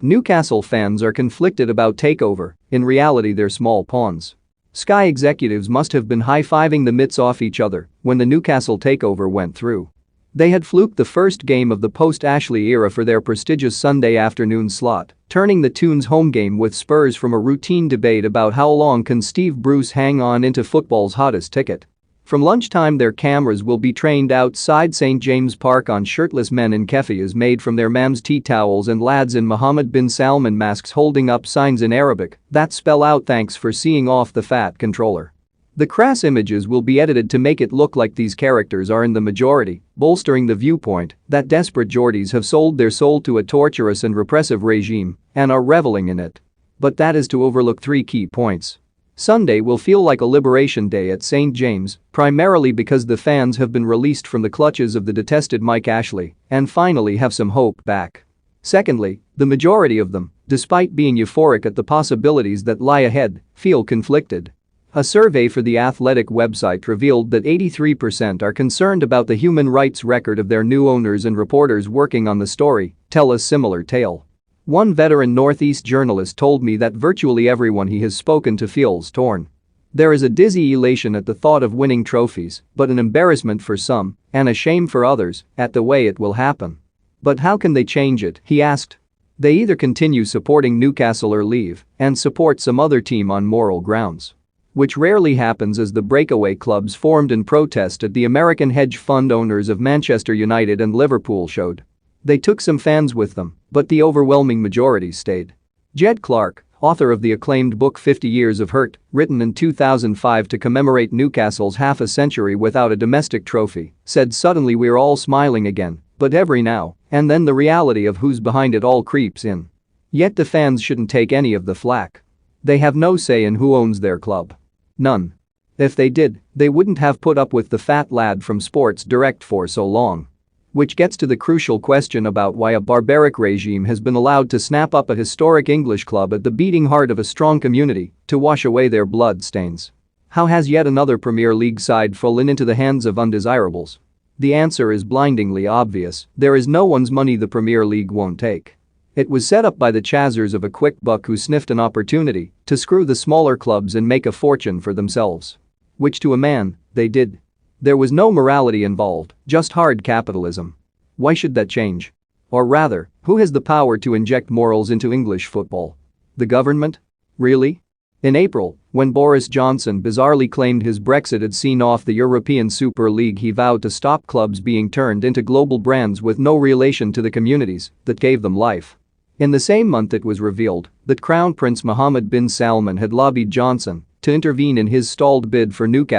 Newcastle fans are conflicted about takeover, in reality they're small pawns. Sky executives must have been high-fiving the mitts off each other when the Newcastle takeover went through. They had fluked the first game of the post-Ashley era for their prestigious Sunday afternoon slot, turning the Toons' home game with Spurs from a routine debate about how long can Steve Bruce hang on into football's hottest ticket. From lunchtime their cameras will be trained outside St James Park on shirtless men in keffiyehs made from their mams' tea towels and lads in Mohammed bin Salman masks holding up signs in Arabic that spell out "thanks for seeing off the fat controller." The crass images will be edited to make it look like these characters are in the majority, bolstering the viewpoint that desperate Geordies have sold their soul to a torturous and repressive regime and are reveling in it. But that is to overlook three key points. Sunday will feel like a liberation day at St James, primarily because the fans have been released from the clutches of the detested Mike Ashley and finally have some hope back. Secondly, the majority of them, despite being euphoric at the possibilities that lie ahead, feel conflicted. A survey for the Athletic website revealed that 83% are concerned about the human rights record of their new owners, and reporters working on the story tell a similar tale. One veteran Northeast journalist told me that virtually everyone he has spoken to feels torn. There is a dizzy elation at the thought of winning trophies, but an embarrassment for some and a shame for others at the way it will happen. But how can they change it, he asked. They either continue supporting Newcastle or leave and support some other team on moral grounds. Which rarely happens, as the breakaway clubs formed in protest at the American hedge fund owners of Manchester United and Liverpool showed. They took some fans with them, but the overwhelming majority stayed. Jed Clark, author of the acclaimed book 50 Years of Hurt, written in 2005 to commemorate Newcastle's half a century without a domestic trophy, said suddenly we're all smiling again, but every now and then the reality of who's behind it all creeps in. Yet the fans shouldn't take any of the flack. They have no say in who owns their club. None. If they did, they wouldn't have put up with the fat lad from Sports Direct for so long. Which gets to the crucial question about why a barbaric regime has been allowed to snap up a historic English club at the beating heart of a strong community to wash away their blood stains. How has yet another Premier League side fallen into the hands of undesirables? The answer is blindingly obvious: there is no one's money the Premier League won't take. It was set up by the chasers of a quick buck who sniffed an opportunity to screw the smaller clubs and make a fortune for themselves. Which to a man, they did. There was no morality involved, just hard capitalism. Why should that change? Or rather, who has the power to inject morals into English football? The government? Really? In April, when Boris Johnson bizarrely claimed his Brexit had seen off the European Super League, he vowed to stop clubs being turned into global brands with no relation to the communities that gave them life. In the same month it was revealed that Crown Prince Mohammed bin Salman had lobbied Johnson to intervene in his stalled bid for Newcastle